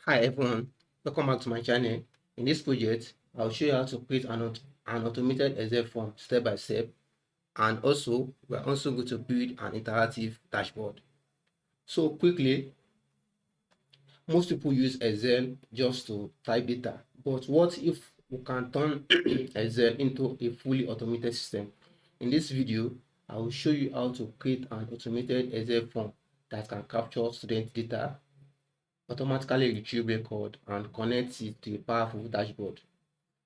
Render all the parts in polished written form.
Hi everyone, welcome back to my channel. In this project, I'll show you how to create an automated Excel form step by step, and also we're also going to build an interactive dashboard. So quickly, most people use Excel just to type data, but what if we can turn Excel into a fully automated system? In this video, I will show you how to create an automated Excel form that can capture student data, automatically retrieve record, and connect it to a powerful dashboard.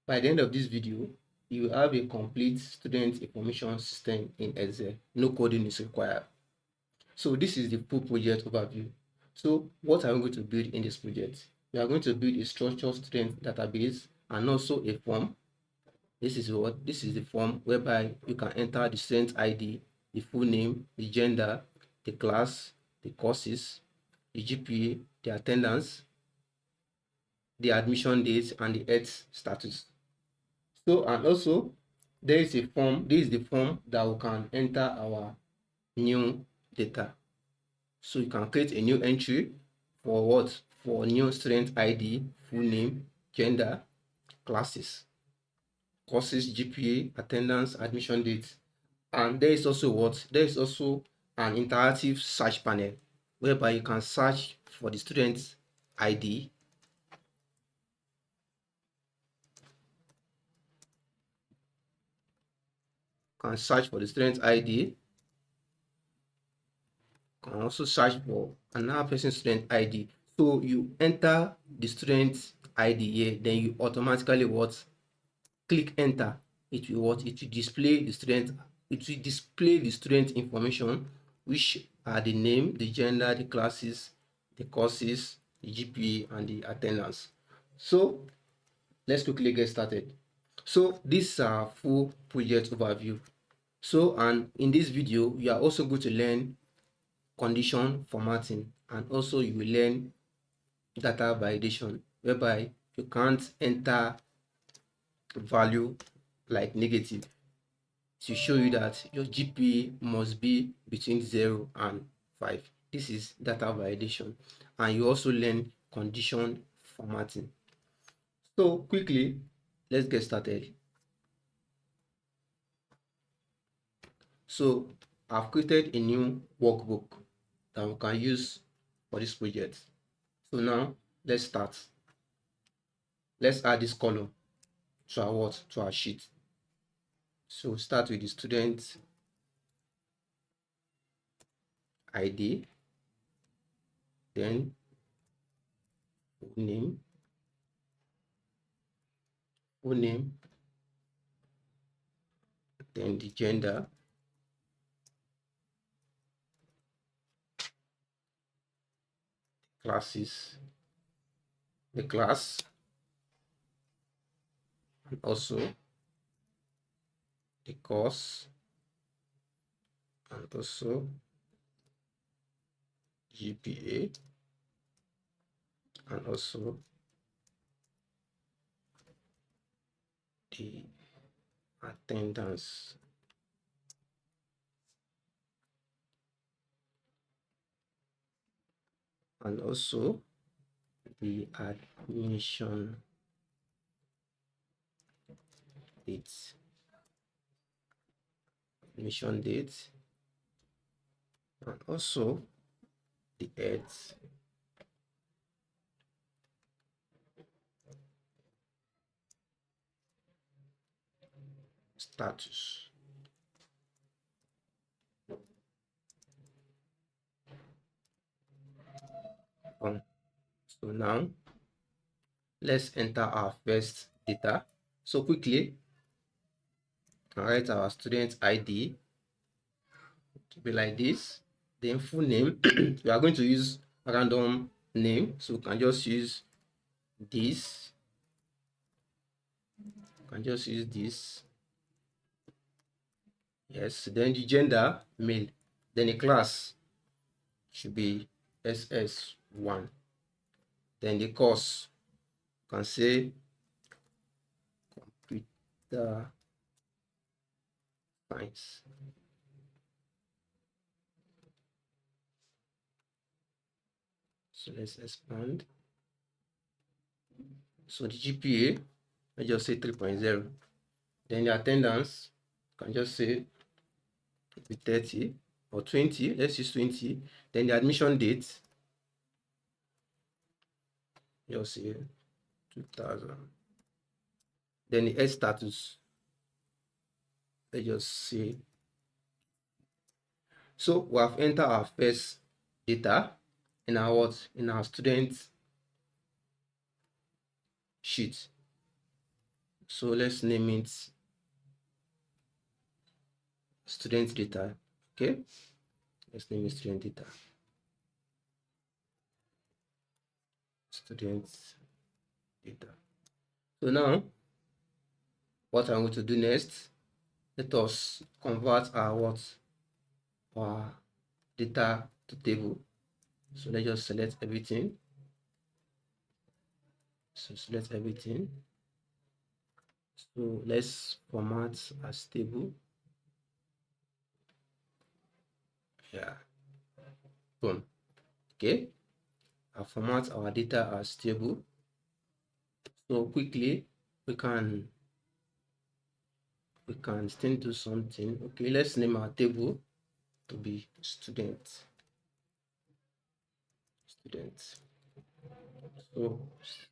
By the end of this video, you will have a complete student information system in Excel. No coding is required. So this is the full project overview. So what are we going to build in this project? We are going to build a structured student database and also a form. This is the form whereby you can enter the student ID, the full name, the gender, the class, the courses, the GPA, the attendance, the admission date, and the health status. So, and also there is a form. This is the form that we can enter our new data. So you can create a new entry for what? For new student ID, full name, gender, classes, courses, GPA, attendance, admission date. And there is also what? There is also an interactive search panel whereby you can search for the student's ID, can search for the student's ID, can also search for another person's student ID. So you enter the student ID here, then you automatically what? Click enter. It will what? It will display the student, it will display the student information, which are the name, the gender, the classes, the courses, the GPA, and the attendance. So let's quickly get started. So this is our full project overview. So, and in this video, we are also going to learn condition formatting, and also you will learn data validation, whereby you can't enter value like negative to show you that your GPA must be between 0 and 5. This is data validation, and you also learn condition formatting. So quickly, let's get started. So I've created a new workbook that we can use for this project. So now let's start. Let's add this column to our what? To our sheet. So start with the student ID, then full name, then the gender, classes, the class, and also the course, and also GPA, and also the attendance. And also the admission date, and also the health status. So now let's enter our first data. So quickly, write our student ID to be like this, then full name. We are going to use random name, so we can just use this. Yes, then the gender, male, then the class should be SS1, then the course, you can say computer science. So let's expand. So the GPA, let's just say 3.0. Then the attendance, you can just say with 30 or 20. Let's use 20. Then the admission date, just say 2000. Then the age status, let's just say. So we have entered our first data in our what? In our student sheet. So let's name it student data. Okay, let's name it student data. Student data. So now what I'm going to do next, let us convert our what? Our data to table. So let's just select everything. So select everything. So let's format as table. Yeah. Boom. Okay. I'll format our data as table. So quickly we can still do something. Okay, let's name our table to be student. So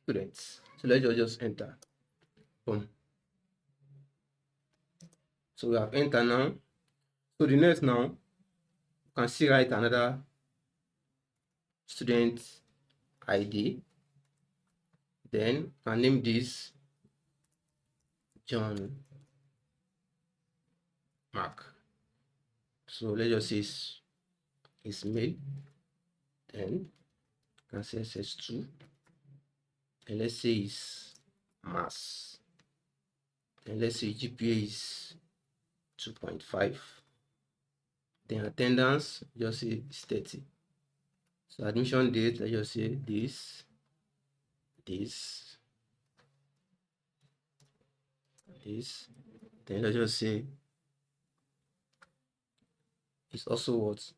students. So let's just enter. Boom. So we have entered now. So the next now, you can see write another student ID. Then you can name this John Mark. So let's just say it's male. Then you can say SS2. And let's say it's mass. And let's say GPA is 2.5. Then attendance, just say it's 30. So admission date, let's just say this. Then let's just say it's also what?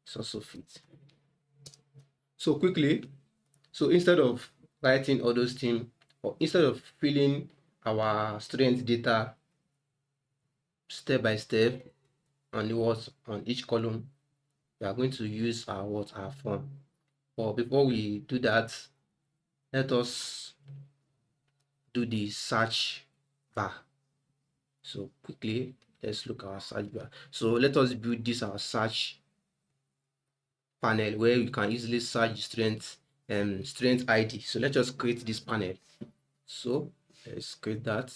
It's also fit. So quickly, so instead of writing all those things, or instead of filling our student data step by step on the what on each column, we are going to use our form. But before we do that, let us do the search bar. So quickly, let's look at our search bar. So let us build this our search panel where we can easily search student ID. So let's just create this panel. So let's create that.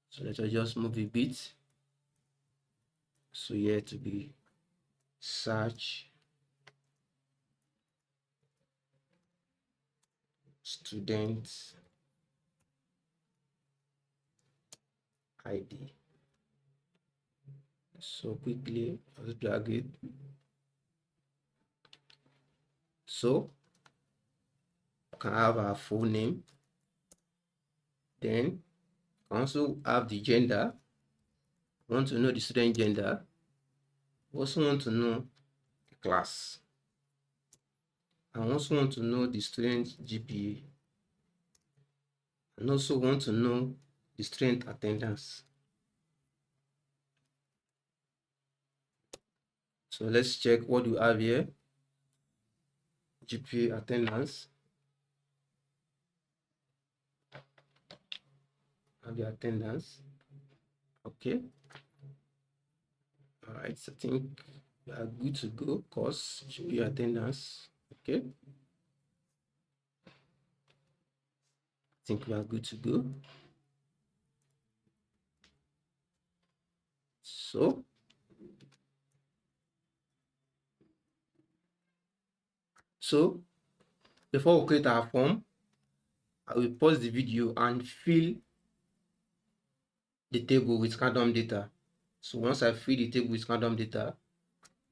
So let's just move a bit. So here to be search student ID. So quickly, let's drag it. So you can have our full name. Then also have the gender. Want to know the student gender. Also want to know the class. I also want to know the student GPA. And also want to know the student attendance. So let's check what we have here. GPA attendance. Have the attendance. Okay. All right. So I think we are good to go. Course GPA attendance. Okay. I think we are good to go. So before we create our form, I will pause the video and fill the table with random data. So once I fill the table with random data,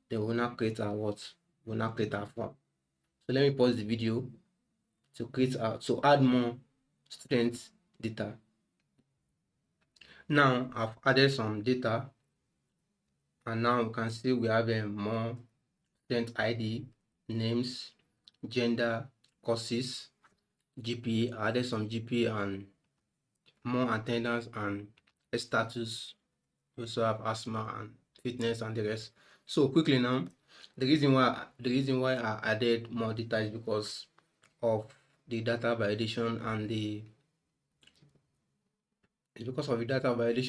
then we'll now create our We'll now create our form. So let me pause the video to add more student data. Now I've added some data, and now we can see we have more student ID, names, gender, courses, GPA, added some GPA and more attendance and status. We also have asthma and fitness and the rest. So quickly now, the reason why I added more data is because of the data validation and the I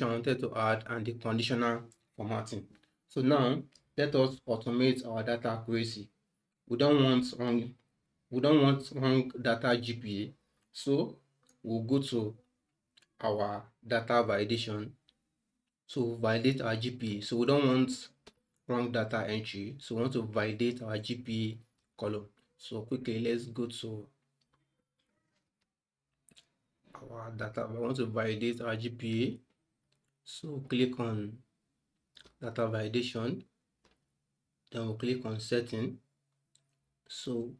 wanted to add and the conditional formatting. So now let us automate our data accuracy. We don't want wrong data GPA, so we'll go to our data validation. So validate our GPA. So we don't want wrong data entry, so we want to validate our GPA column. So quickly, let's go to our data. We want to validate our GPA. So click on data validation, then we'll click on setting. So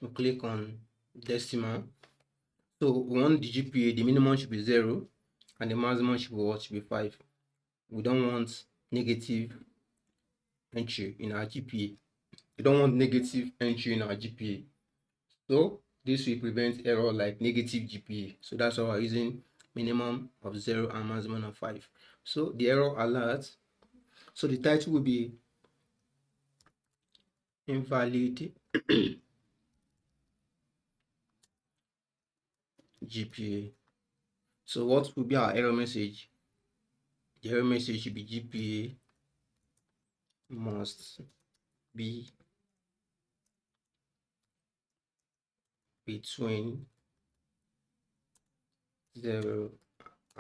we'll click on decimal. So we want the GPA, the minimum should be 0 and the maximum should be 5. We don't want negative entry in our GPA. We don't want negative entry in our GPA. So this will prevent error like negative GPA. So that's why we're using minimum of 0 and maximum of 5. So the error alert. So the title will be invalid GPA. So what will be our error message? The error message should be GPA must be between 0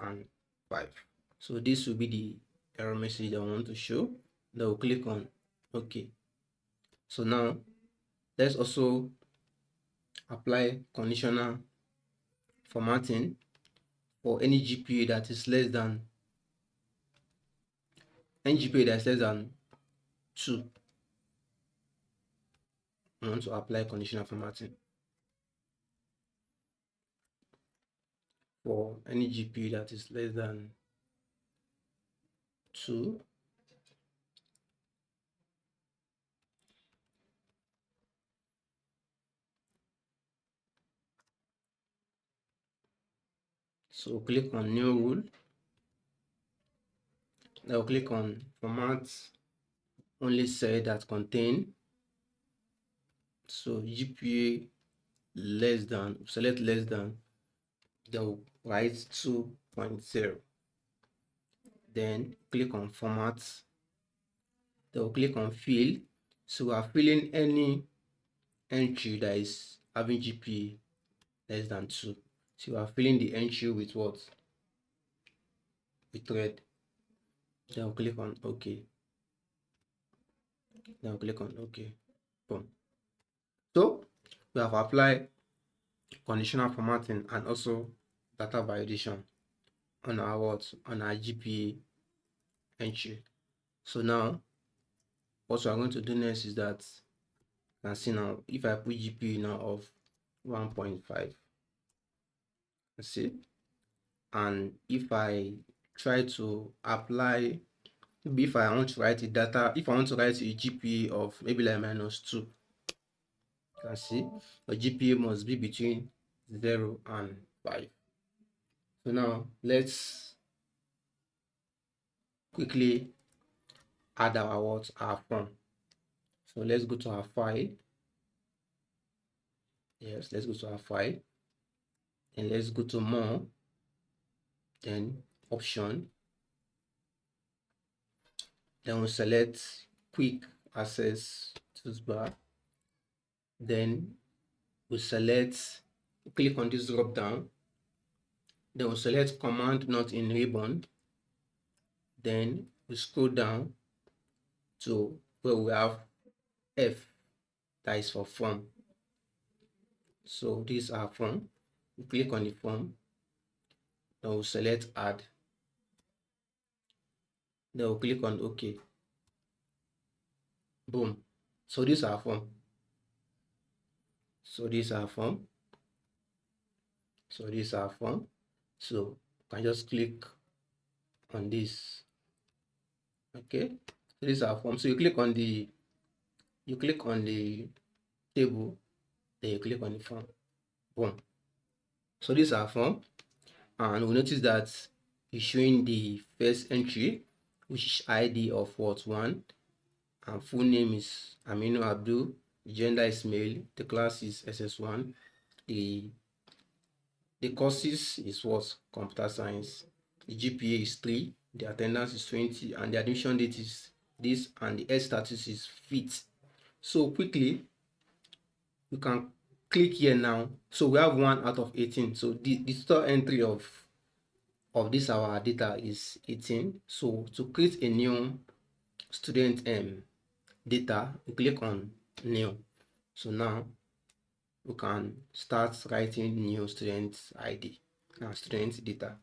and 5. So this will be the error message I want to show. Then we'll click on OK. So now let's also apply conditional formatting for any GPA that is less than 2. I want to apply conditional formatting for any GPA that is less than 2. So click on new rule. Then I'll click on format only cell that contain. So GPA less than, select less than, then we'll write 2.0. Then click on format. Then we'll click on fill. So we are filling any entry that is having GPA less than 2. So we are filling the entry with what? With red. Then we'll click on OK. Then we'll click on OK. Boom. So we have applied conditional formatting and also data validation on our what? On our GPA entry. So now what we are going to do next is that you can see now if I put GPA now of 1.5, see, and if I try to apply, maybe if I want to write a GPA of maybe like -2, you can see the GPA must be between 0 and 5. So now let's quickly add our form. So let's go to our file. Yes, let's go to our file and let's go to more, then option, then we'll select quick access toolbar, then we'll click on this drop down, then we'll select command not in ribbon, then we scroll down to where we have F, that is for form. So this is our form. We click on the form, then we'll select add, then we'll click on OK. Boom. So this is our form. So this is our form. So this is our form. So you can just click on this. Okay. So this is our form. So you click on the You click on the table, then you click on the form. Boom. So this is our form, and we notice that it's showing the first entry, which is ID of what, 1, and full name is Aminu Abdul, gender is male, the class is SS1, the courses is what, computer science, the GPA is 3, the attendance is 20, and the admission date is this, and the health status is fit. So quickly we can click here now. So we have 1 out of 18. So the total entry of this our data is 18. So to create a new student data, we click on new. So now we can start writing new student ID and student data.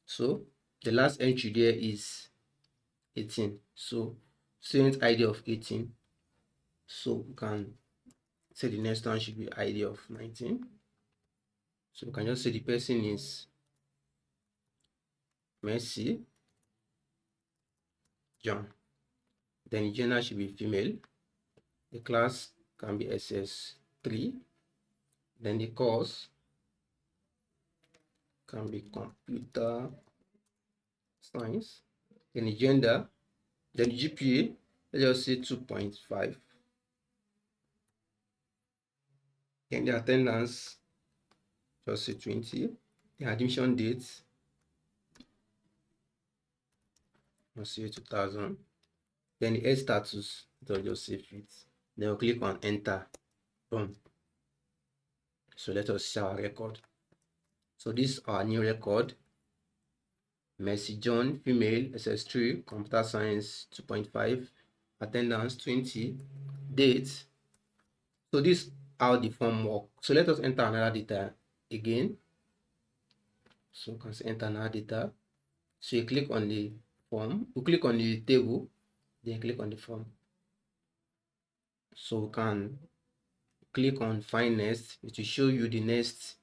So the last entry there is 18. So student ID of 18. So we can say the next one should be ID of 19. So we can just say the person is Messi John. Then the gender should be female. The class can be SS3. Then the course can be computer science. Then the gender, then the GPA, let's just say 2.5. Then the attendance, just say 20. The admission date, let's say 2000. Then the age status, just say fit. Then we'll click on enter. Boom. So let us see our record. So this is our new record. Messi John, female, SS3, computer science 2.5, attendance 20, date. So this is how the form works. So let us enter another data again. So you can enter another data. So you click on the form, you click on the table, then click on the form. So you can click on find next. It will show you the next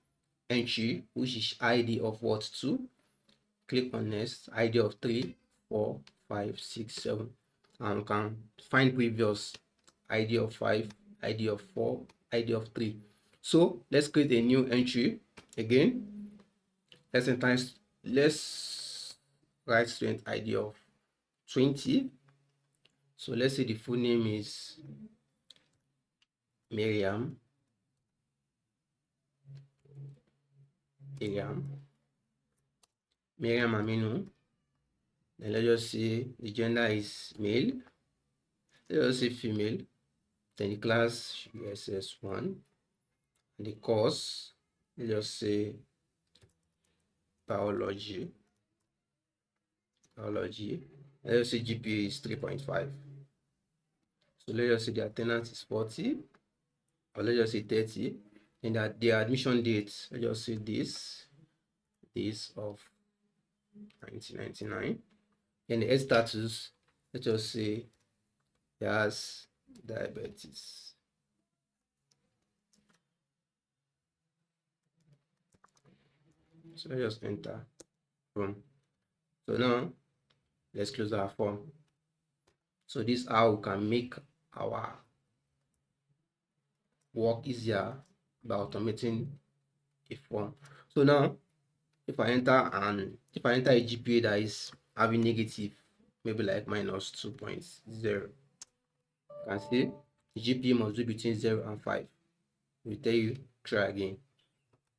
entry, which is ID of what, 2. Click on next, ID of 3, 4, 5, 6, 7, and you can find previous ID of 5, ID of 4, ID of 3. So let's create a new entry again. Let's write student ID of 20. So let's say the full name is Miriam Aminu. Then let's just say the gender is male. Let's just say female. Then the class should be SS1. And the course, let's just say biology. Let's just say GPA is 3.5. So let's just say the attendance is 40. Or let's just say 30. And that the admission date, let's just say this of 1999. And the age status, let's just say he has diabetes. So let's just enter. Boom. So now let's close our form. So this is how we can make our work easier by automating a form. So now if I enter a GPA that is having negative, maybe like minus 2.0, you can see the GPA must be between 0 and 5. We tell you try again.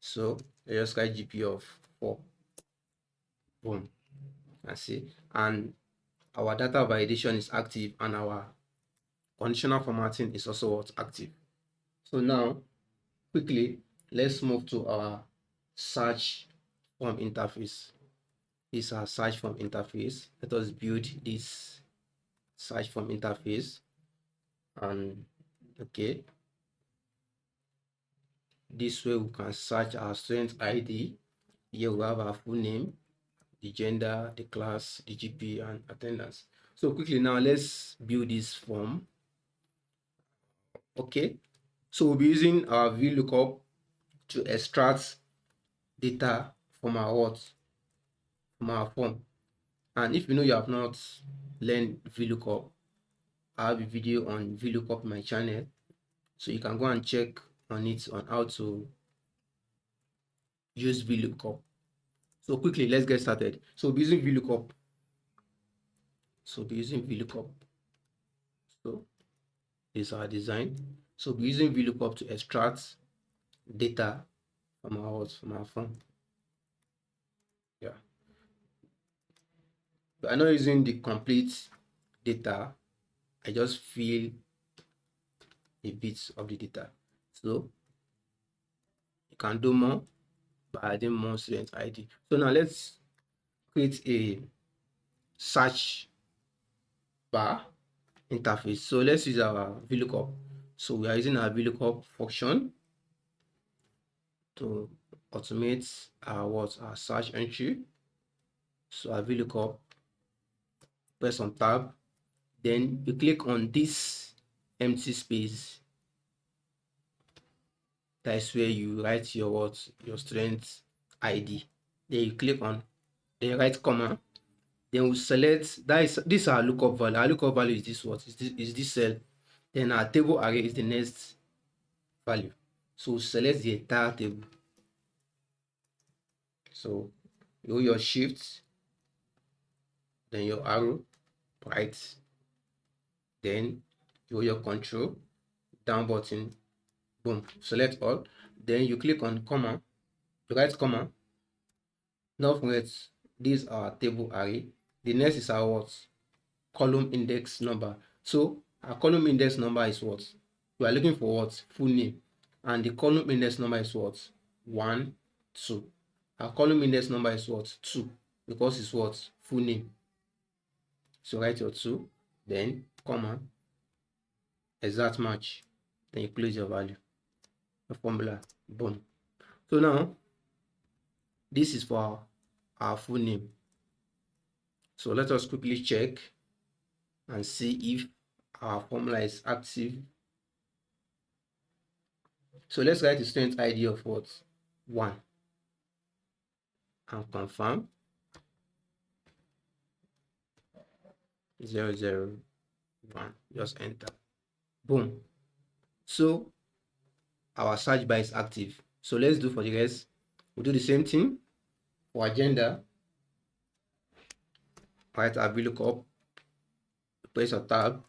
So let's just write GPA of 4. Boom. And see, and our data validation is active, and our conditional formatting is also what, active. So now quickly let's move to our search form interface. This is our search form interface. Let us build this search form interface. And okay, this way we can search our student ID. Here we have our full name, the gender, the class, the GPA, and attendance. So quickly now let's build this form. Okay, so we'll be using our VLOOKUP to extract data from our form. And if you know you have not learned VLOOKUP, I have a video on VLOOKUP on my channel, so you can go and check on it on how to use VLOOKUP. So quickly, let's get started. So we'll be using VLOOKUP. So this is our design. So we'll be using VLOOKUP to extract data from our form. Yeah. But I'm not using the complete data. I just fill a bit of the data. So you can do more by adding more student ID. So now let's create a search bar interface. So let's use our VLOOKUP. So we are using our VLOOKUP function to automate our search entry. So our VLOOKUP, press on tab, then you click on this empty space. That is where you write your student ID. Then you click on, then you write comma. Then we select, this is our lookup value. Our lookup value is this is this cell. Then our table array is the next value. So select the entire table. So you hold your shift, then your arrow right, then you hold your control down button, boom, select all. Then you click on comma, you write comma. Now forget, this is our table array. The next is our column index number. So our column index number is what? We are looking for what? Full name. And the column index number is what? 1, 2. Our column index number is what? 2. Because it's what? Full name. So write your 2, then comma, exact match. Then you close your value. The formula. Boom. So now this is for our full name. So let us quickly check and see if our formula is active. So let's write the student ID of what? 1 and confirm. 001. Just enter. Boom. So our search bar is active. So let's do for the rest. We'll do the same thing for our gender. Write our VLOOKUP, press a tab,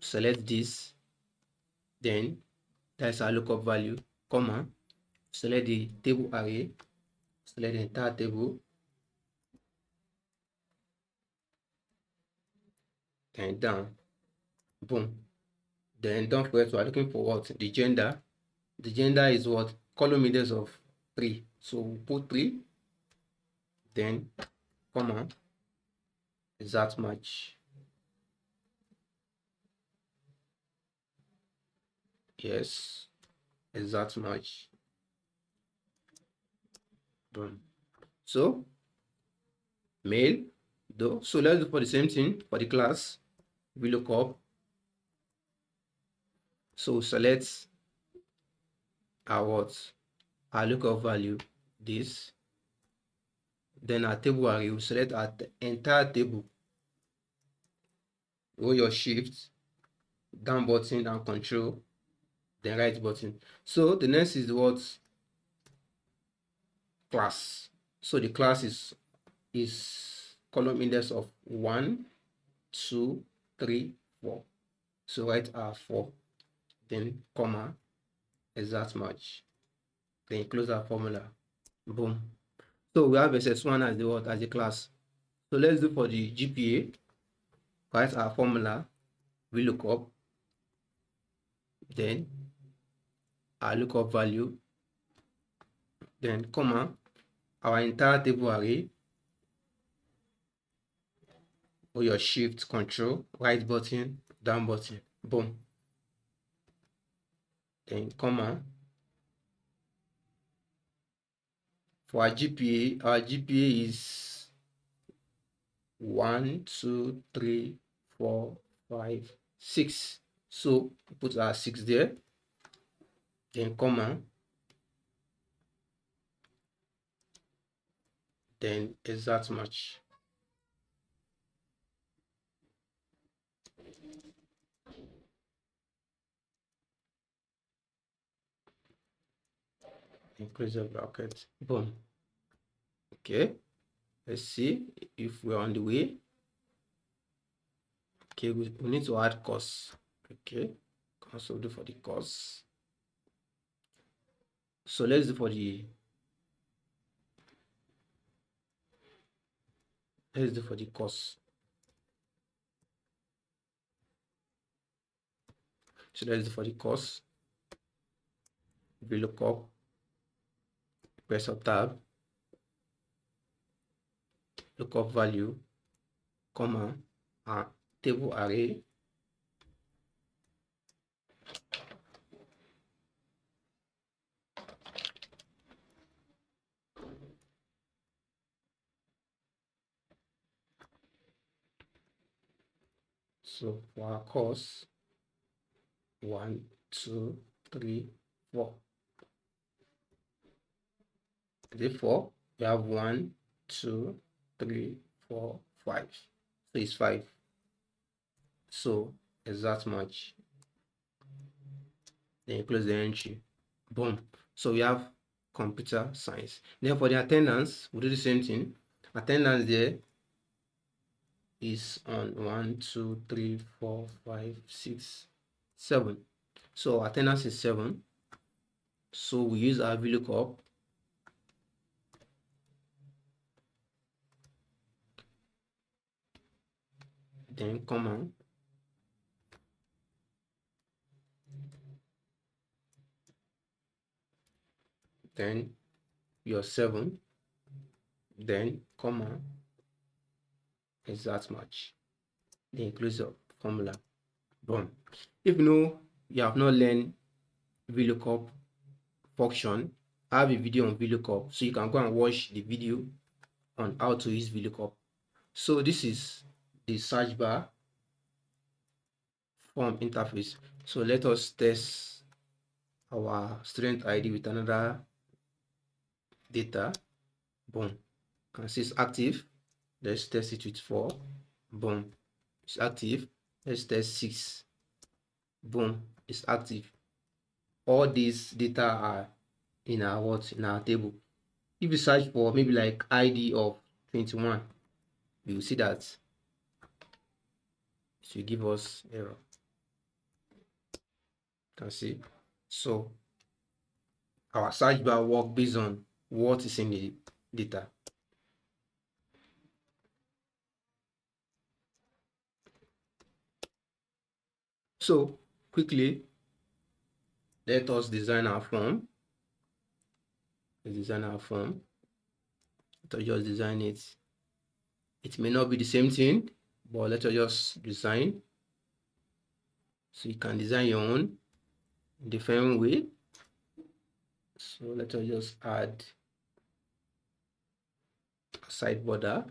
select this, then that's our lookup value, comma, select the table array, select the entire table, and down, boom. Then don't forget we are looking for what? The gender. The gender is what? Column index of 3. So we'll put 3, then comma, exact match. Yes, exact match. Boom. So male, though. So let's do for the same thing for the class. VLOOKUP. So select our lookup value, this. Then our table array, we select our entire table. Hold your shift, down button, down control, then right button. So the next is what? Class. So the class is column index of 1, 2, 3, 4. So write our 4, then comma, exact match, then close our formula. Boom. So we have SS1 as the what? As the class. So let's do for the GPA. Write our formula, VLOOKUP, then our lookup value, then comma, our entire table array, or your shift, control, right button, down button, boom. Then comma. For our GPA is 1, 2, 3, 4, 5, 6. So put our 6 there, then comma, then exact match. Increase the bracket. Boom. Okay, let's see if we're on the way. Okay, we need to add costs. Okay, also do for the costs. So let's do for the costs. So let's do for the costs. VLOOKUP, press up tab, lookup value, comma, and table array. So for our course, 1, 2, 3, 4. Therefore, we have 1, 2, 3, 4, 5. So it's 5. So exact match. Then you close the entry. Boom. So we have computer science. Then for the attendance, we do the same thing. Attendance there is on 1, 2, 3, 4, 5, 6, 7. So attendance is 7. So we use our VLOOKUP. Then comma. Then your 7. Then comma. Exact match. Then close the formula. Boom. If you have not learned VLOOKUP function, I have a video on VLOOKUP, so you can go and watch the video on how to use VLOOKUP. So this is the search bar form interface. So let us test our student ID with another data. Boom. Can see it's active. Let's test it with 4. Boom. It's active. Let's test 6. Boom. It's active. All these data are in our table. If you search for maybe like ID of 21, you will see that it will give us error. You can see. So our search bar works based on what is in the data. So quickly, let us design our form. Let's design our form. Let us just design it. It may not be the same thing, but let us just design. So you can design your own different way. So let us just add a side border.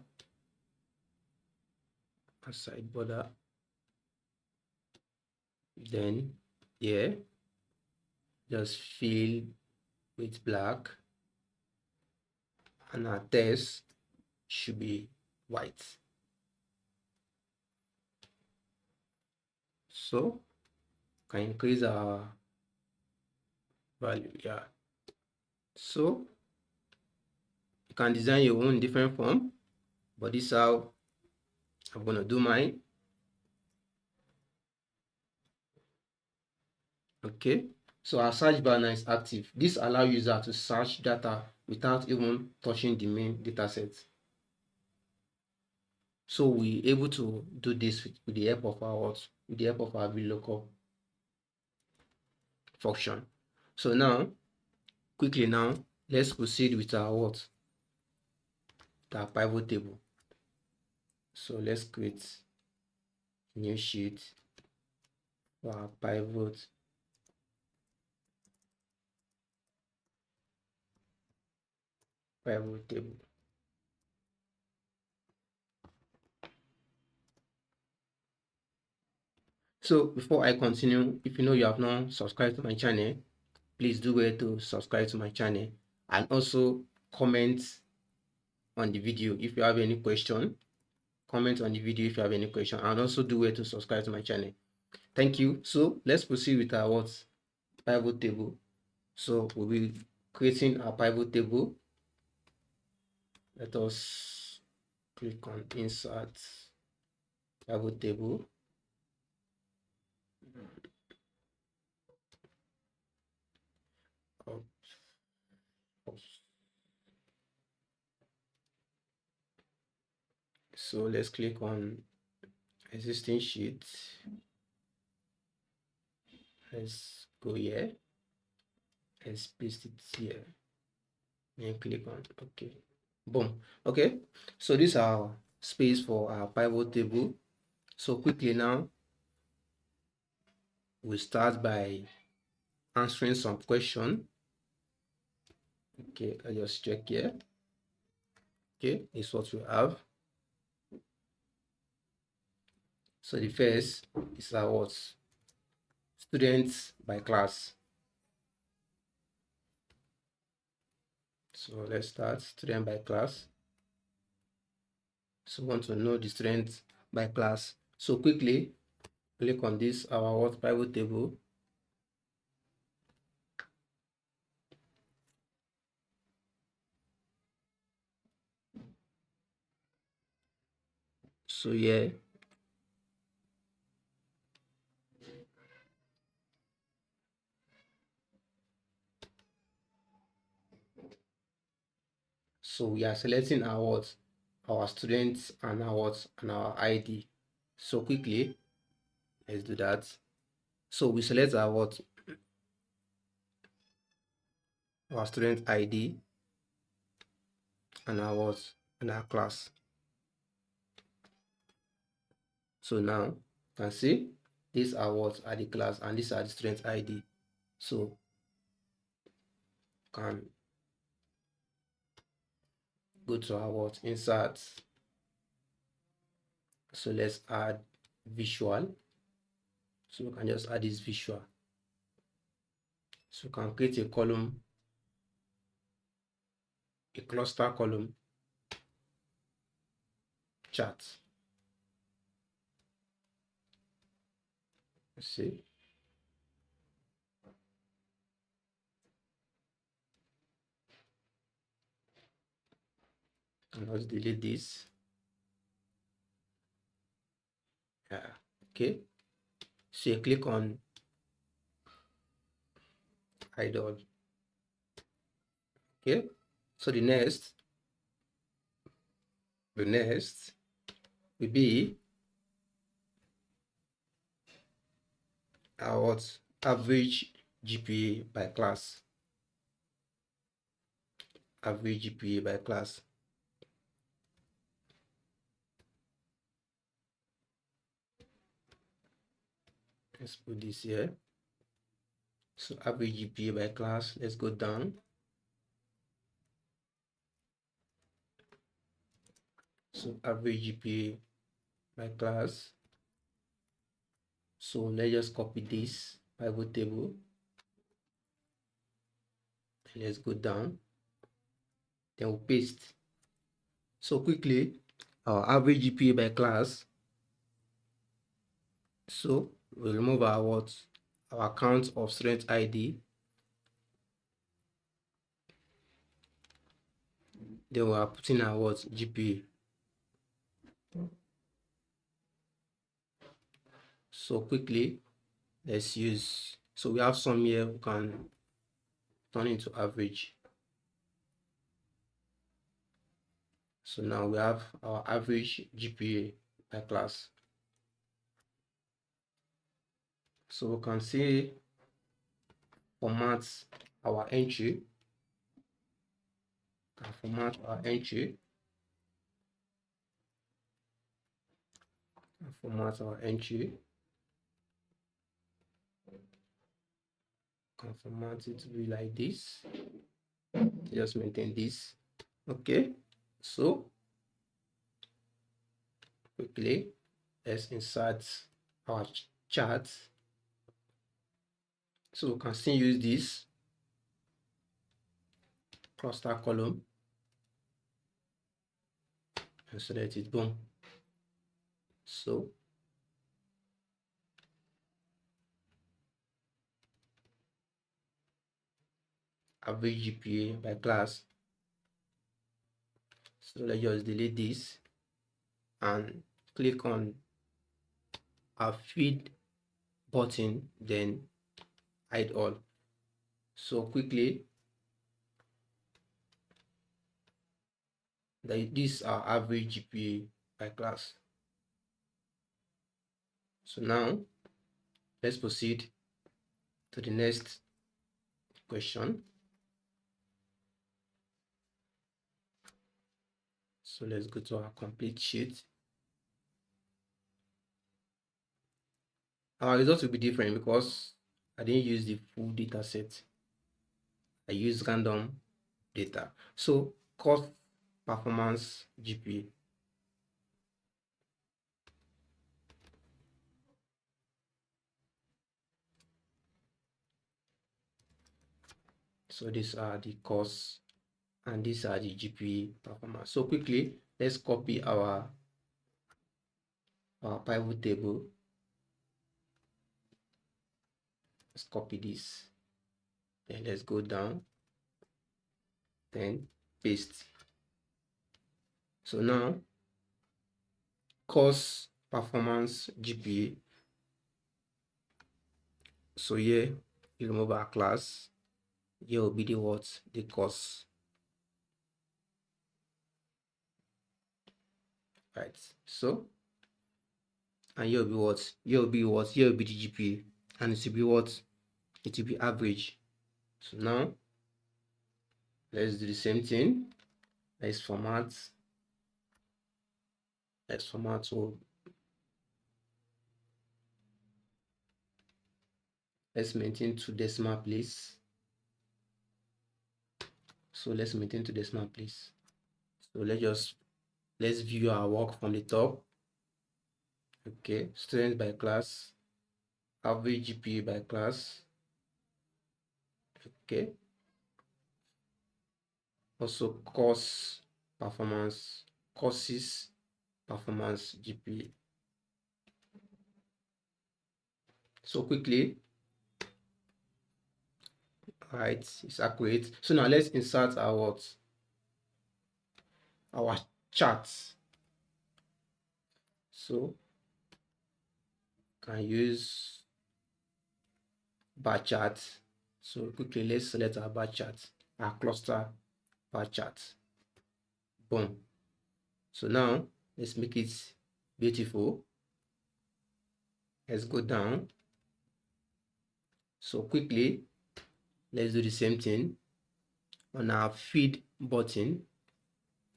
Then here, just fill with black, and our text should be white. So can increase our value. Yeah. So you can design your own different form, but this is how I'm gonna do mine. Okay, so our search bar now is active. This allows user to search data without even touching the main dataset. So we're able to do this with the help of our VLOOKUP function. So now, quickly now, let's proceed with our pivot table. So let's create a new sheet for our pivot table. So before I continue, if you have not subscribed to my channel, please do well to subscribe to my channel, and also comment on the video. If you have any question, comment on the video if you have any question, and also do well to subscribe to my channel. Thank you. So let's proceed with our pivot table. So we'll be creating a pivot table. Let us click on insert pivot table. So let's click on existing sheet. Let's go here. Let's paste it here and click on OK. Boom. Okay, so this is our space for our pivot table. So quickly now, we start by answering some question. Okay, I just check here. Okay, this is what we have. So the first is our what? Students by class. So let's start student by class. So we want to know the students by class. So quickly click on this our what pivot table. So yeah, so we are selecting our students and our ID. So quickly let's do that. So we select our student ID and our class. So now you can see these are the class and these are the student ID. So can go to our insert. So let's add visual. So we can just add this visual. So we can create a column, a cluster column chart. Let's see. And let's delete this. Yeah, okay. So you click on idle. Okay, so the next will be our average GPA by class. Average GPA by class. Let's put this here. So average GPA by class, let's go down. So average GPA by class. So let's just copy this pivot table. Let's go down. Then we'll paste. So quickly, our average GPA by class. So we'll remove our count of student ID. Then we are putting our GPA. So quickly, let's use. So we have some here we can turn into average. So now we have our average GPA by class. So we can see format our entry. Format our entry. Format our entry. Can format it to be like this. Just maintain this. Okay, so quickly let's insert our chart. So we can still use this cluster column and select it. Boom. So average GPA by class. So let's just delete this and click on our feed button, then hide all. So quickly, these are average GPA by class. So now let's proceed to the next question. So let's go to our complete sheet. Our results will be different because I didn't use the full data set. I used random data. So cost performance GPA. So these are the costs and these are the GPA performance. So quickly, let's copy our pivot table. Let's copy this. Then let's go down. Then paste. So now, cost performance GPA. So here, you remove our class. Here will be the what? The cost. Right. So, and here will be what? Here will be what? Here will be the GPA. And it will be what? It will be average. So now, let's do the same thing. Let's format. So let's maintain 2 decimal place. So let's maintain 2 decimal place. So let's view our work from the top. Okay, students by class, average GPA by class. Okay, also courses performance GPA. So quickly, right, it's accurate. So now let's insert our charts. So can use bar chart. So quickly, let's select our bar chart, our cluster bar chart. Boom. So now let's make it beautiful. Let's go down. So quickly, let's do the same thing. On our feed button,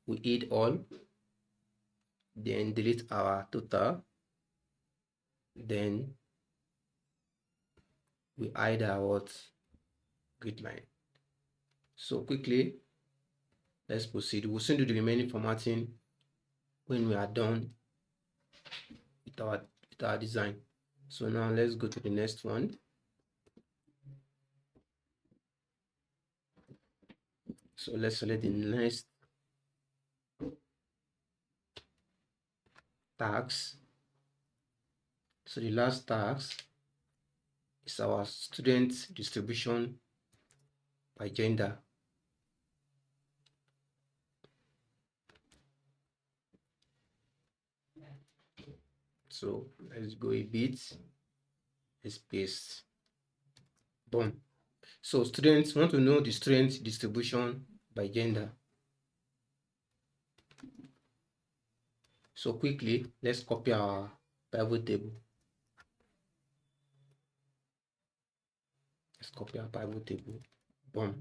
we hit all, then delete our total, then we hide our grid line. So quickly, let's proceed. We'll soon do the remaining formatting when we are done with our design. So now let's go to the next one. So let's select the next tags. So the last tags is our student distribution by gender. So let's go a bit. Let's paste. Boom. So students want to know the student distribution by gender. So quickly, let's copy our pivot table. Let's copy our pivot table. Boom.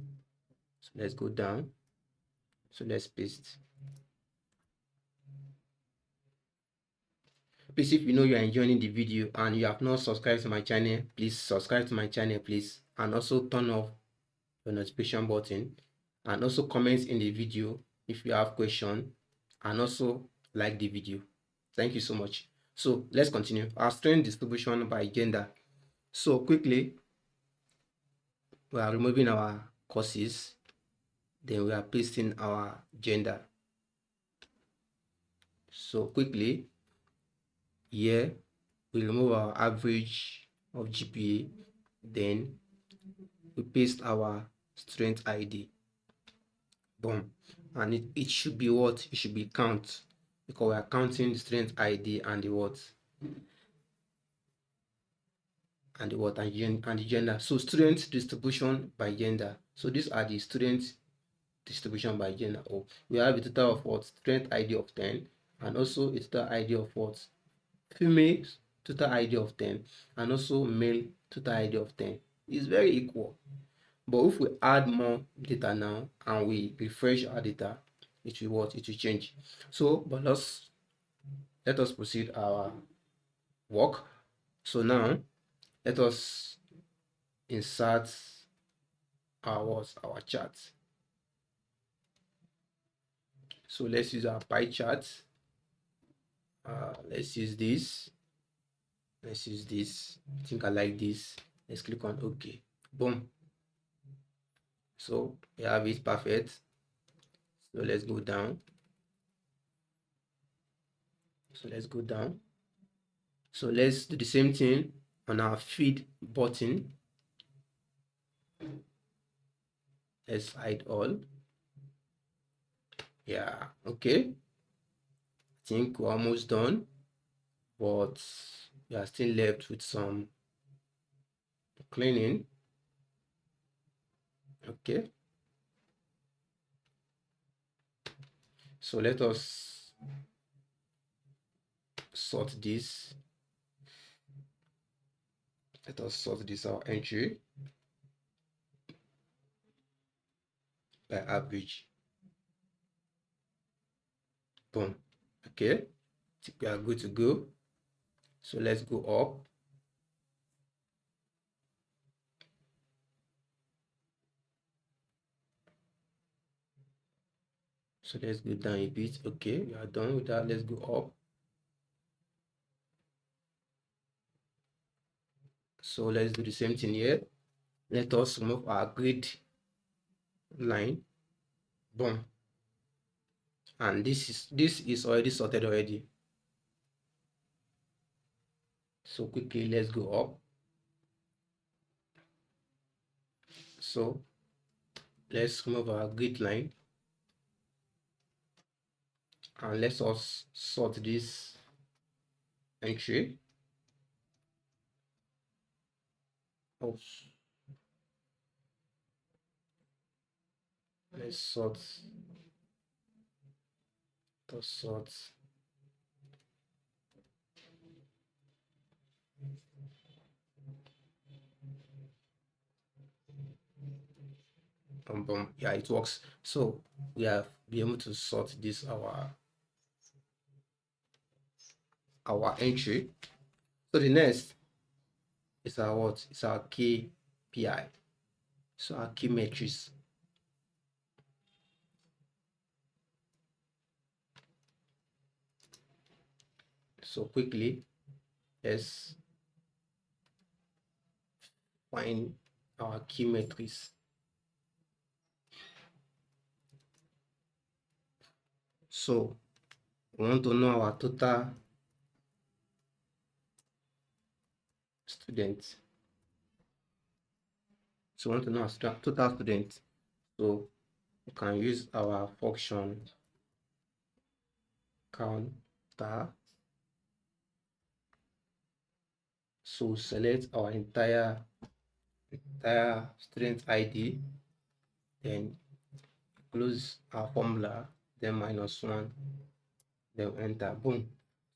So let's go down. So let's paste. Please, if you know you are enjoying the video and you have not subscribed to my channel, please subscribe to my channel, please, and also turn off the notification button, and also comment in the video if you have question, and also like the video. Thank you so much. So let's continue. Our student distribution by gender. So quickly, we are removing our courses, then we are pasting our gender. So quickly, here we remove our average of GPA, then we paste our student ID. Boom. And it should be what? It should be count, because we are counting the student ID and the what? And the what? And the gender. So student distribution by gender. So these are the student distribution by gender. Oh, we have a total of what? Student ID of 10, and also a total ID of what? Female total ID of 10, and also male total ID of 10. It's very equal. But if we add more data now and we refresh our data, it will what? It will change. So, but let us proceed our work. So now let us insert our chart. So let's use our pie chart. Let's use this. Let's use this. I think I like this. Let's click on OK. Boom. So we have it perfect. So let's go down. So let's go down. So let's do the same thing on our feed button. Let's hide all. Yeah, okay. I think we're almost done, but we are still left with some cleaning. Okay. So let us sort this. Let us sort this our entry by average. Boom. Okay. I think we are good to go. So let's go up. So let's go down a bit. Okay, we are done with that. Let's go up. So let's do the same thing here. Let us remove our grid line. Boom. And this is already sorted already. So quickly let's go up. So let's remove our grid line and let us sort this entry. Oh, let's sort the sort. Boom. Yeah, it works. So we have been able to sort this our entry. So the next is our what? It's our KPI. So our key metrics. So quickly, let's find our key metrics. So we want to know our total students. So we want to know our total students. So we can use our function counter. So select our entire student ID, then close our formula, then -1, then enter. Boom.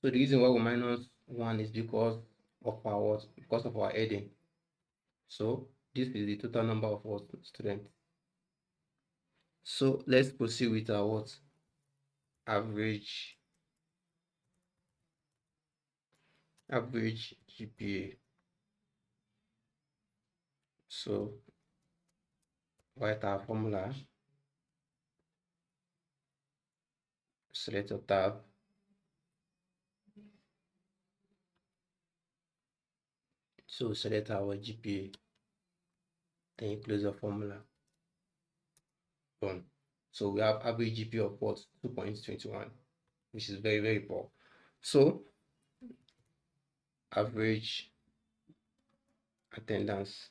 So the reason why we -1 is because of our heading. So this is the total number of our students. So let's proceed with our average GPA. So write our formula, select a tab, so select our GPA, then close the formula. Boom. So we have average GPA of what? 2.21, which is very, very poor. So average attendance.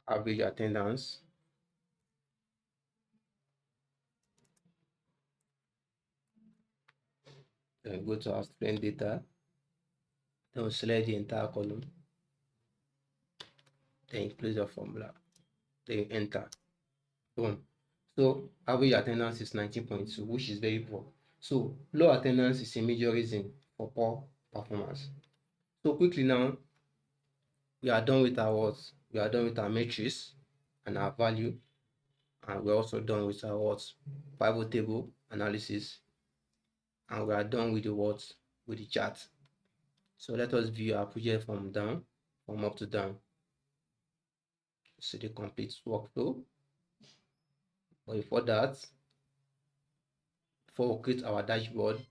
Average attendance. Then go to our student data. Then we select the entire column. Then include the formula. Then enter. Boom. So average attendance is 19.2, which is very poor. So low attendance is a major reason for poor performance. So quickly now, we are done with our what? We are done with our matrix and our value, and we're also done with our what? Pivot table analysis, and we are done with the what? With the chart. So let us view our project from up to down. See the complete workflow. But before that, before we create our dashboard,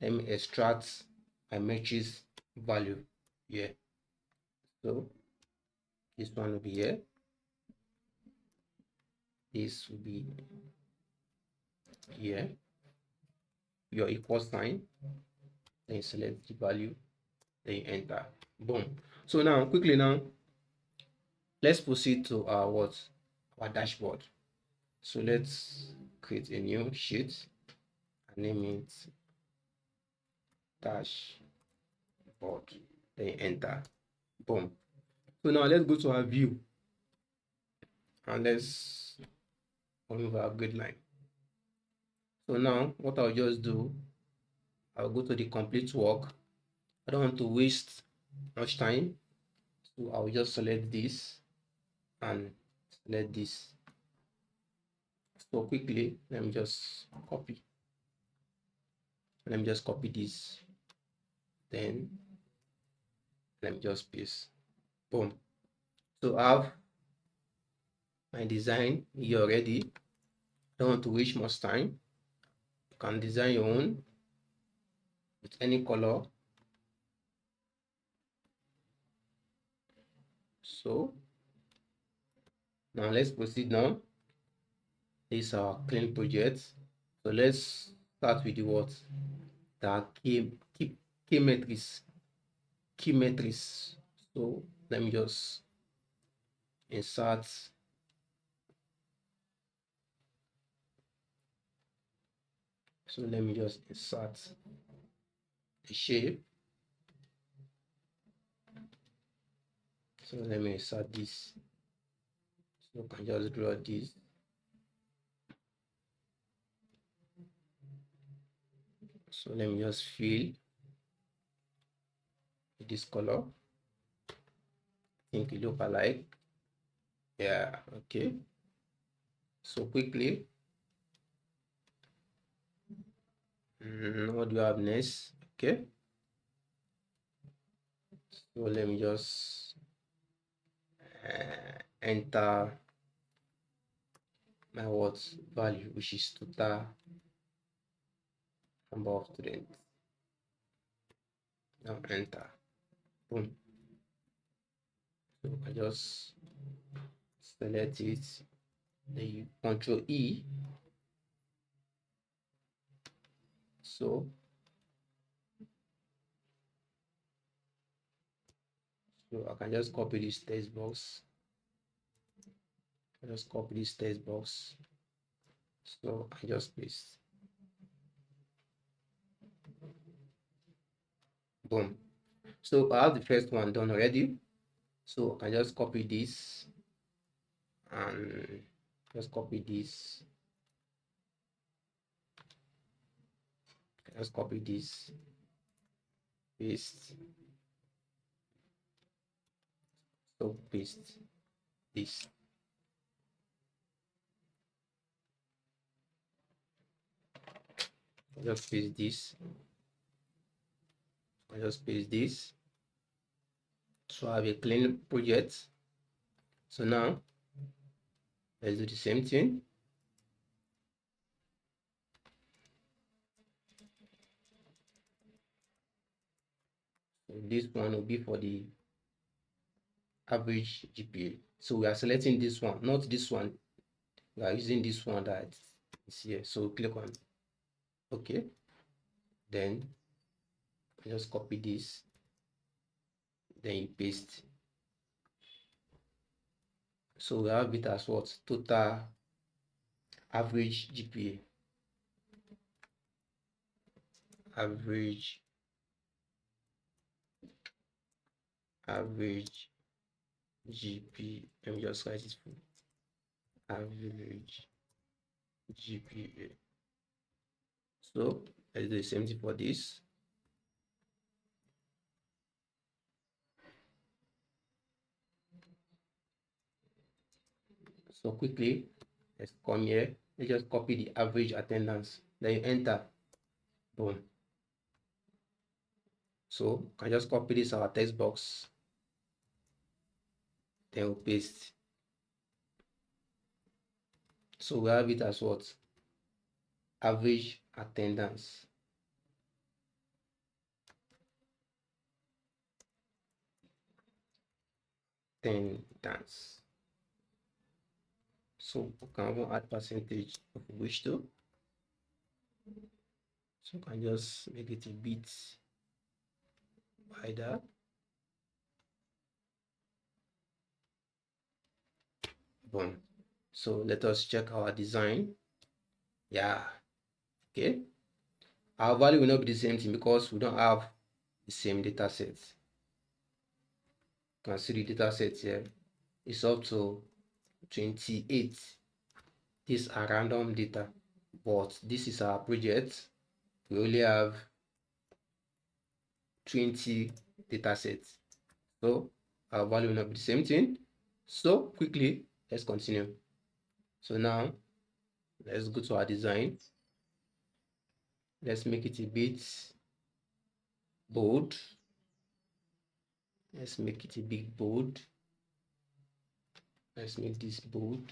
let me extract my matrix value here. So this one will be here. This will be here. Your equal sign. Then you select the value. Then you enter. Boom. So now quickly now, let's proceed to our what? Our dashboard. So let's create a new sheet and name it dashboard. Then you enter. Boom. So now let's go to our view and let's remove our grid line. So now what I'll just do, I'll go to the complete work. I don't want to waste much time, so I'll just select this and select this. So quickly, let me just copy. Let me just copy this. Then let me just paste. Boom. So I have my design here already. Don't want to waste much time. You can design your own with any color. So now let's proceed now. This is our clean project. So let's start with the what? The key metrics. Key metrics. So let me just insert the shape. So let me insert this. So I can just draw this. So let me just fill this color. I think it look alike. Yeah, okay. So quickly, what do we have next? Okay. So let me just enter my words value, which is total number of students. Now enter. Boom. So I just select it. Then you Control E. So I can just copy this text box. So I just paste. Boom. So I have the first one done already. So I can just copy this and just copy this. Let's copy this, paste. So paste this. Just paste this. I just paste this. So I have a clean project. So now let's do the same thing. So this one will be for the average GPA. So we are selecting this one, not this one. We are using this one that is here. So click on OK. Then just copy this. Then you paste. So we have it as what? Total average GPA. Average GPA. Let me just write it for average GPA. So let's do the same thing for this. So quickly, let's come here. Let's just copy the average attendance. Then you enter. Boom. So I just copy this our text box. Then we'll paste. So we have it as what? Average attendance. Attendance. So we can even add percentage if we wish to. So we can just make it a bit wider. Boom. So let us check our design. Yeah. Okay. Our value will not be the same thing because we don't have the same data set. You can see the data set here. It's up to 28. These are random data, but this is our project. We only have 20 data sets, so our value will not be the same thing. So quickly, let's continue. So now let's go to our design. Let's make it a bit bold. Let's make it a big bold. Let's make this bold.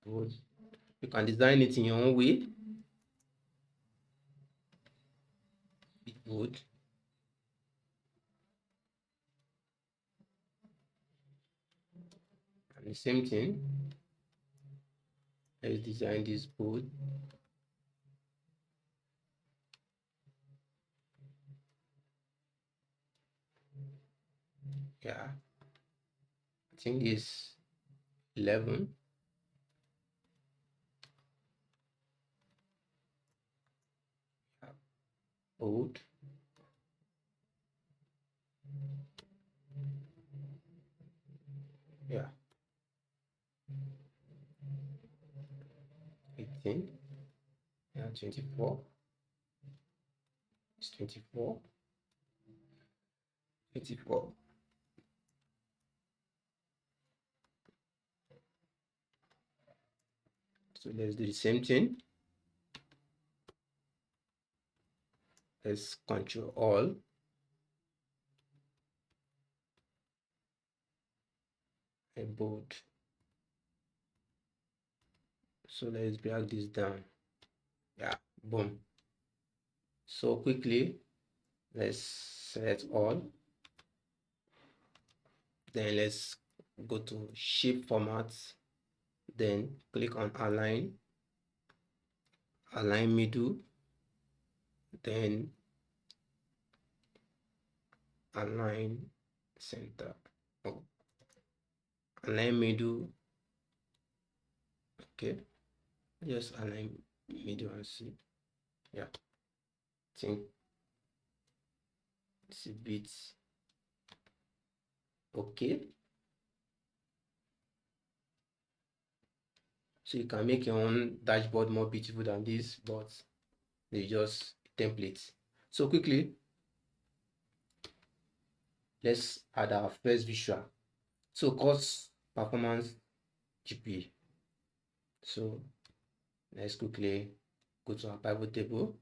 You can design it in your own way. Big bold. And the same thing. Let's design this bold. Yeah, I think it's 11. Bold. Yeah. 18. Yeah, 24. It's 24. 24. So let's do the same thing. Let's control all. And bold. So let's drag this down. Yeah, boom. So quickly, let's select all. Then let's go to shape formats. Then click on align, align middle, then align center. Oh, align middle. Okay, just align middle and see. Yeah, I think it's a bit okay. So you can make your own dashboard more beautiful than this, but they just templates. So quickly, let's add our first visual. So cost, performance, GPA. So let's quickly go to our pivot table.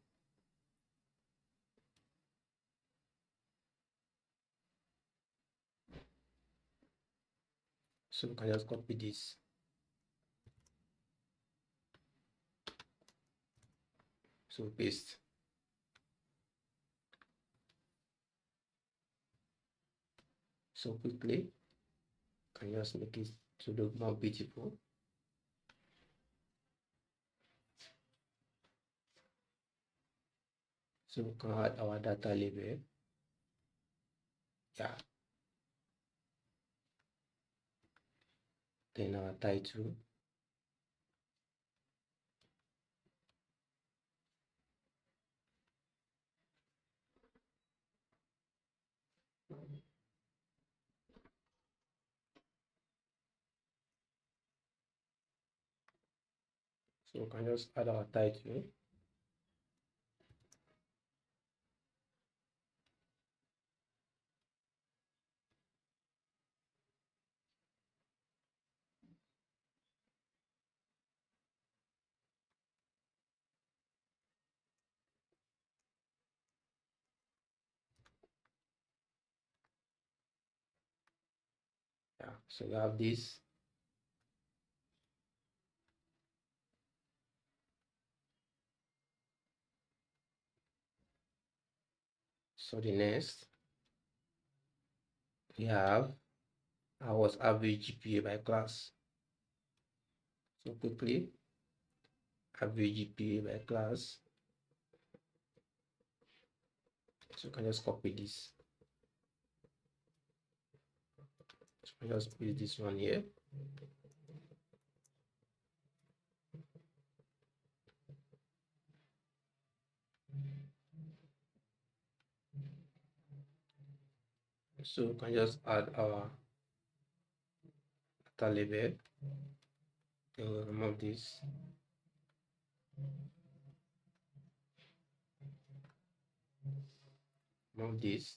So we can just copy this. So paste. So quickly, can just make it to look more beautiful. So we can add our data label. Yeah. Then our title. So we can just add our title. Yeah, so we have this. So the next, we have our average GPA by class. So quickly, average GPA by class. So you can just copy this. So I just paste this one here. So we can just add our data label. Then we'll remove this. Remove this.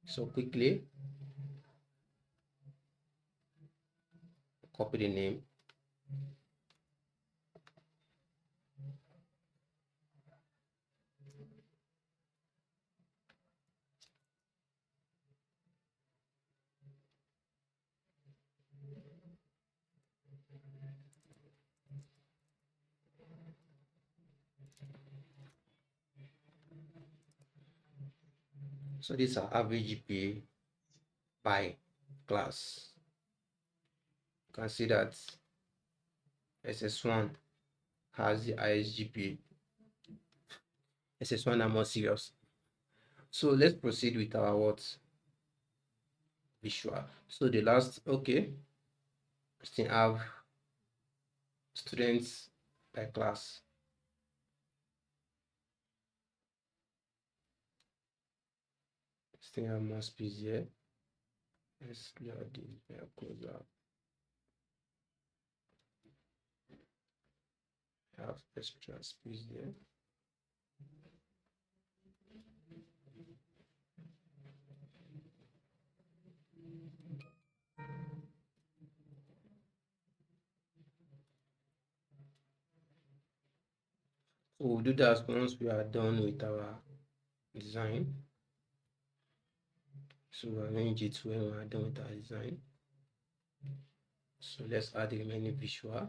So quickly, copy the name. So these are average GPA by class. You can see that SS1 has the highest GPA. SS1 are more serious. So let's proceed with our what? Visual. So the last, okay, still have students by class. Still have more space here. Let's load this very closer. Have extra space there. So we'll do that once we are done with our design. So we'll arrange it when we are done with our design. So let's add the remaining visual.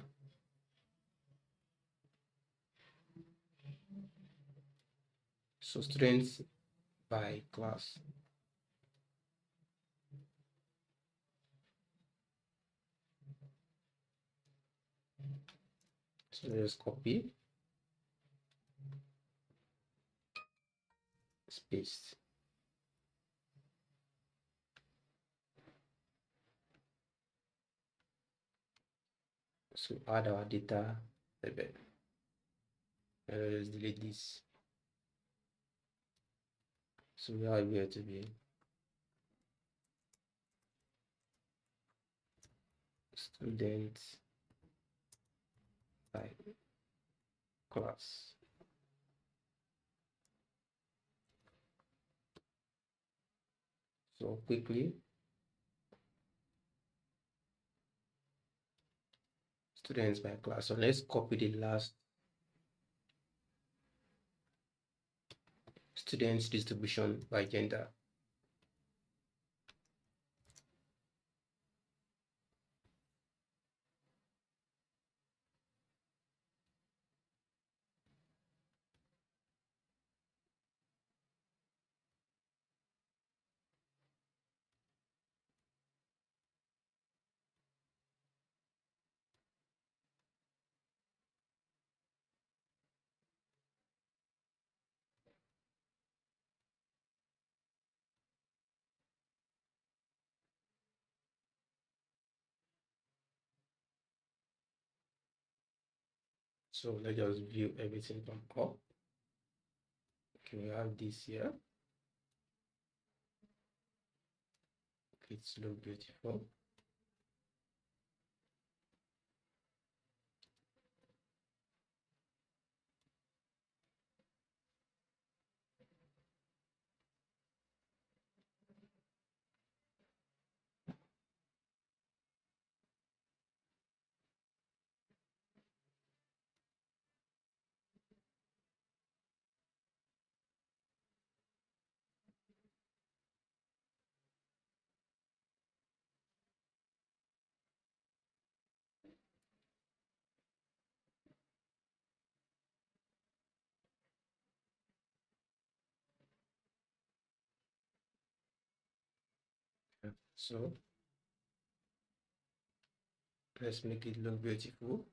So students by class. So let's copy, paste. So add our data label. Let's delete this. So we are here to be students by class. So quickly, students by class. So let's copy the last students distribution by gender. So let's just view everything from up. Okay, we have this here. It's look beautiful. So let's make it look beautiful.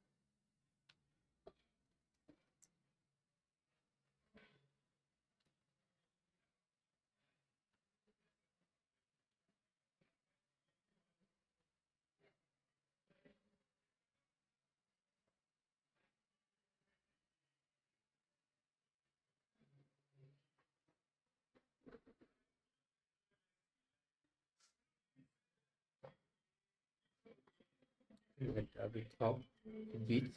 Let's have it up a bit.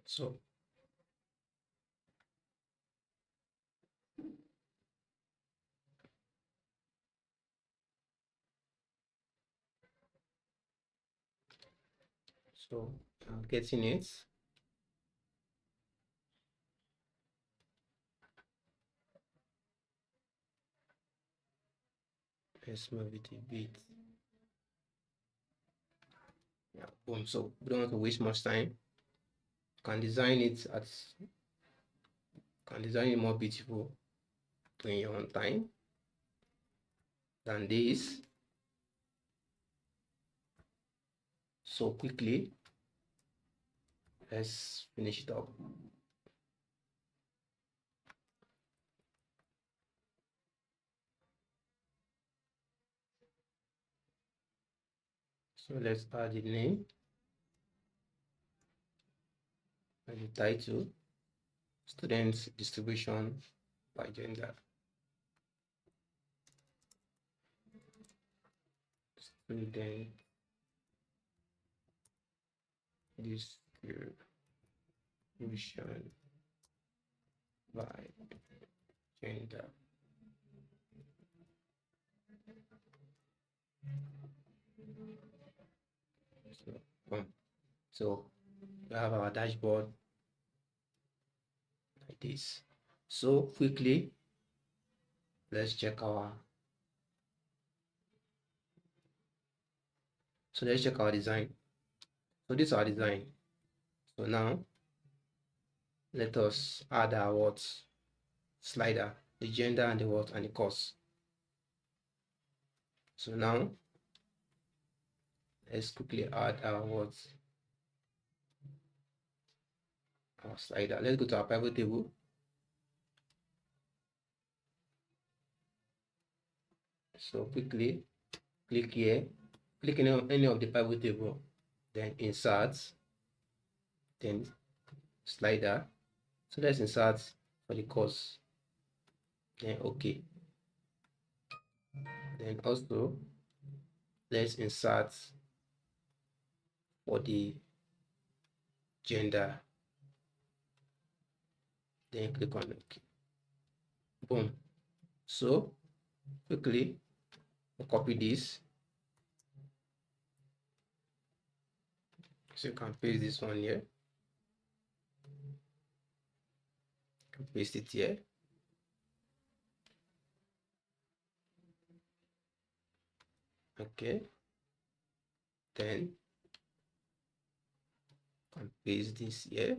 So getting it. Let's move it a bit. Yeah, boom. So we don't want to waste much time. Can design it more beautiful in your own time than this. So quickly, let's finish it up. So let's add the name and the title, students distribution by gender. Student distribution by gender. So, so we have our dashboard like this. So quickly, let's check our design. So this is our design. So now let us add our words slider, the gender and the what and the course. So now let's quickly add our words, our slider. Let's go to our pivot table. So quickly click here, click any of the pivot table, then insert, then slider. So let's insert for the course, then okay. Then also let's insert for the gender, then click on OK. Boom. So quickly we'll copy this. So you can paste this one here. You can paste it here. Okay, then and paste this here.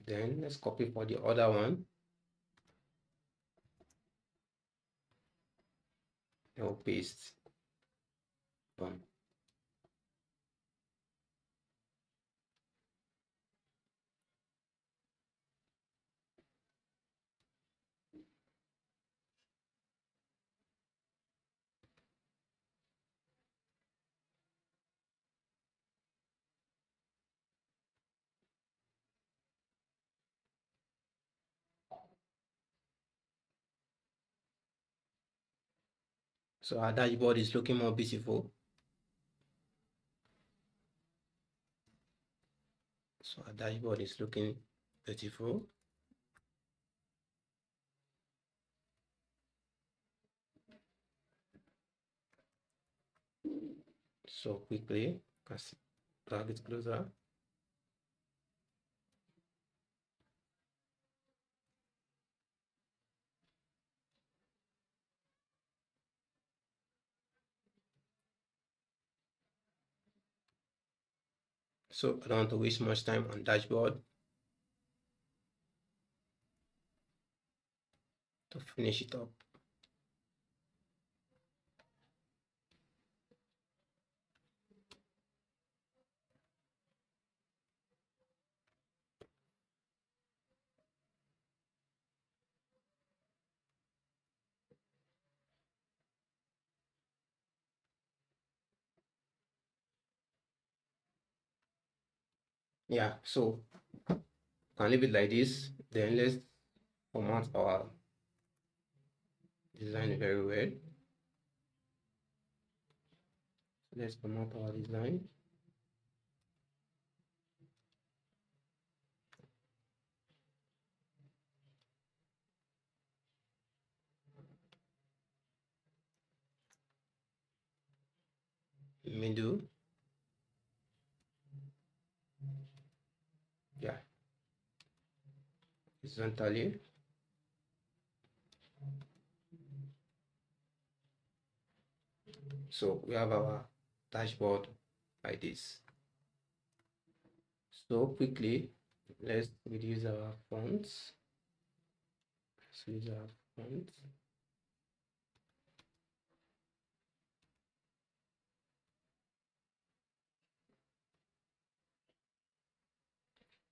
Then let's copy for the other one. Then we'll paste. Done. So our dashboard is looking more beautiful. So our dashboard is looking beautiful. So quickly, drag it closer. So I don't want to waste much time on dashboard. To finish it up. Yeah, so can leave it like this. Then let's format our design very well. Let's format our design. Middle. Yeah, horizontally. So we have our dashboard like this. So quickly, let's reduce our fonts. Let's use our fonts.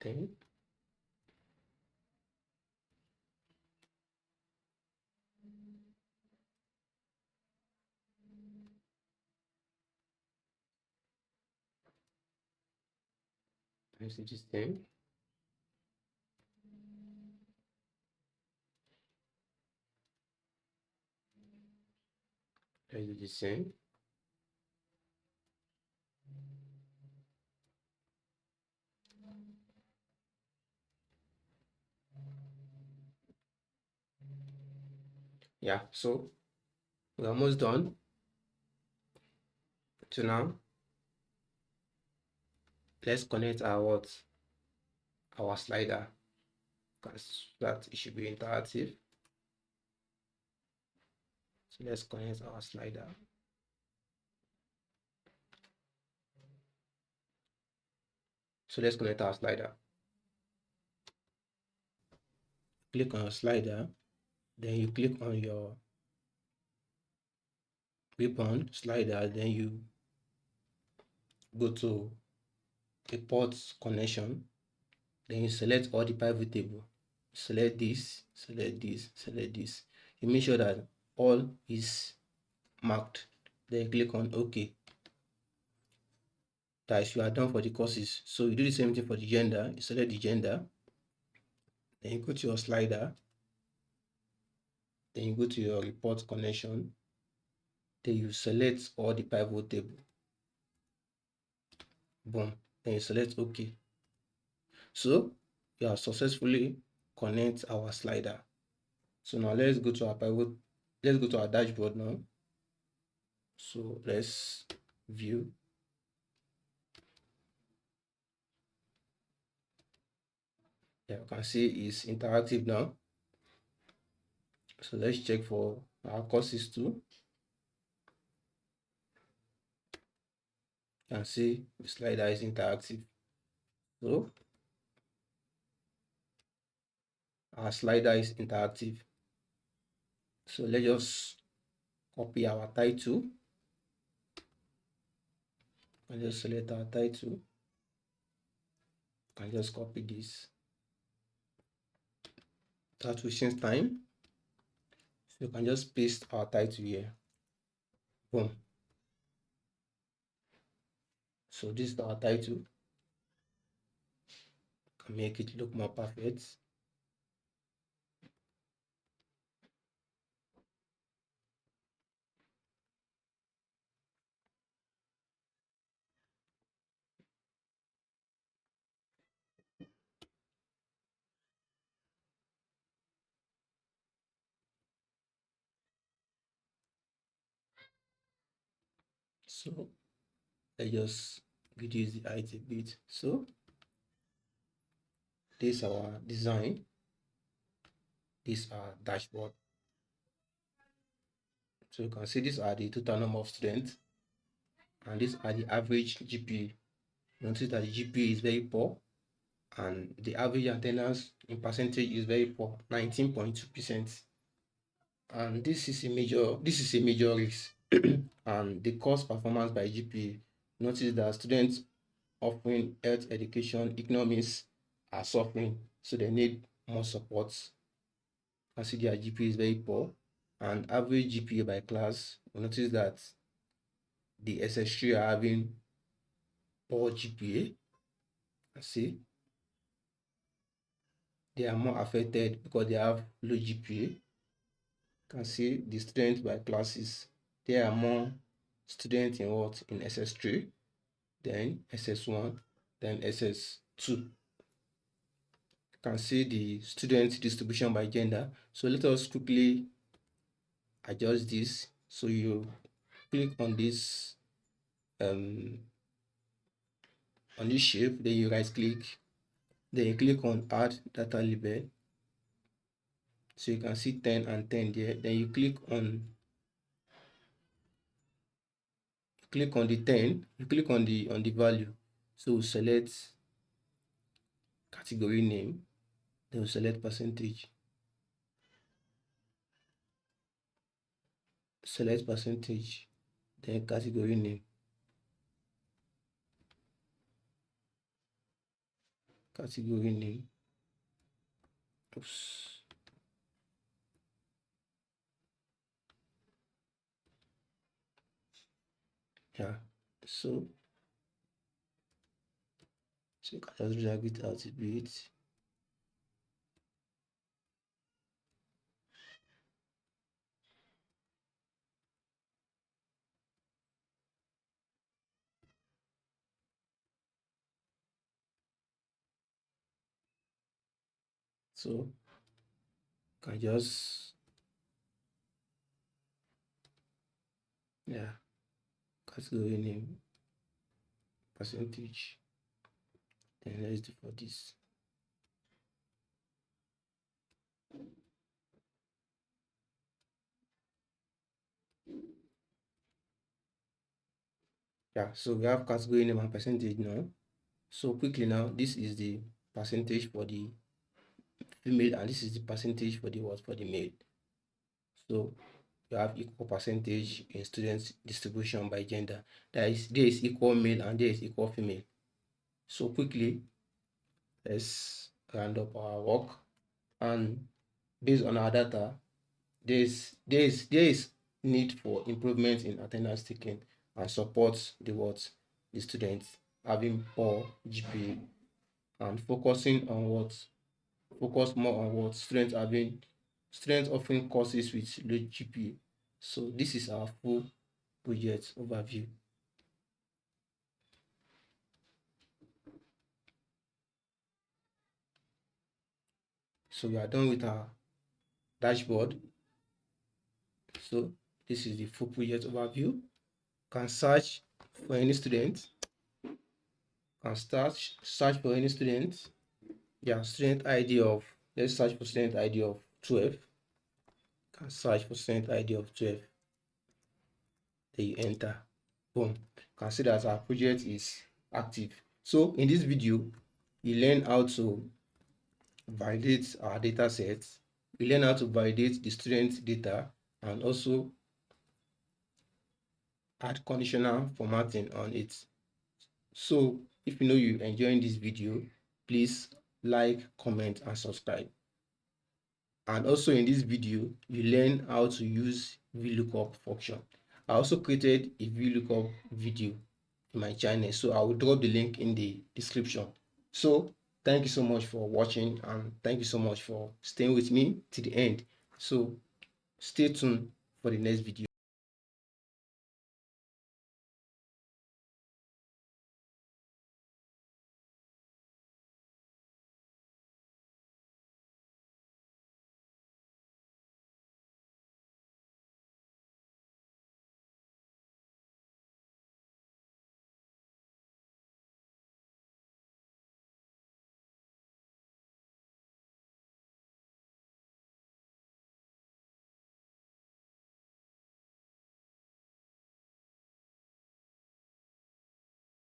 Then let's do this thing. Let's do the same. Yeah, so we're almost done. So now let's connect our our slider, because that it should be interactive. So let's connect our slider. So let's connect our slider. Click on your slider, then you click on your ribbon slider, then you go to report connection, then you select all the pivot table. Select this, select this, select this. You make sure that all is marked, then click on OK. That is, you are done for the courses. So you do the same thing for the gender. You select the gender, then you go to your slider, then you go to your report connection, then you select all the pivot table. Boom, then you select OK. So you have successfully connect our slider. So now let's go to our pivot. Let's go to our dashboard now. So let's view. Yeah, you can see it's interactive now. So let's check for our courses too. You can see the slider is interactive. So our slider is interactive. So let's just copy our title and just select our title and just copy this. That will save time. So you can just paste our title here. Boom. So this is our title. Can make it look more perfect. So let's just reduce the height a bit. So this is our design. This is our dashboard. So you can see these are the total number of students and these are the average GPA. Notice that the GPA is very poor and the average attendance in percentage is very poor, 19.2%. And this is a major risk. And the cost performance by GPA. Notice that students offering health education, economics are suffering, so they need more support. And see their GPA is very poor. And average GPA by class, notice that the SS3 are having poor GPA. See, they are more affected because they have low GPA. Can see the students by classes. There are more students in what? In SS3, then SS1, then SS2. Can see the student distribution by gender. So let us quickly adjust this. So you click on this shape, then you right click, then you click on add data label. So you can see 10 and 10 there. Then you click on the 10, you click on the value. So we'll select category name, then we'll select percentage. Select percentage, then category name. Category name. Oops. Yeah. So you can just drag it out a bit. So can just category name, percentage. Then let's do for this. Yeah, so we have category name and percentage now. So quickly now, this is the percentage for the female and this is the percentage for the male. So you have equal percentage in students distribution by gender. There is equal male and there is equal female. So quickly, let's round up our work, and based on our data, there is need for improvement in attendance taking and support the students having poor GPA and focus more on students offering courses with low GPA. So this is our full project overview. So we are done with our dashboard. So this is the full project overview. Can search for any student. Can search for any student. Yeah, student ID of, let's search for student ID of 12. Can search for student ID of 12. Then you enter. Boom. can see that our project is active. So in this video, you learn how to validate our data sets, we learn how to validate the student data, and also add conditional formatting on it. So if you know you enjoying this video, please like, comment, and subscribe. And also in this video, you learn how to use VLOOKUP function. I also created a VLOOKUP video in my channel, so I will drop the link in the description. So thank you so much for watching, and thank you so much for staying with me to the end. So stay tuned for the next video.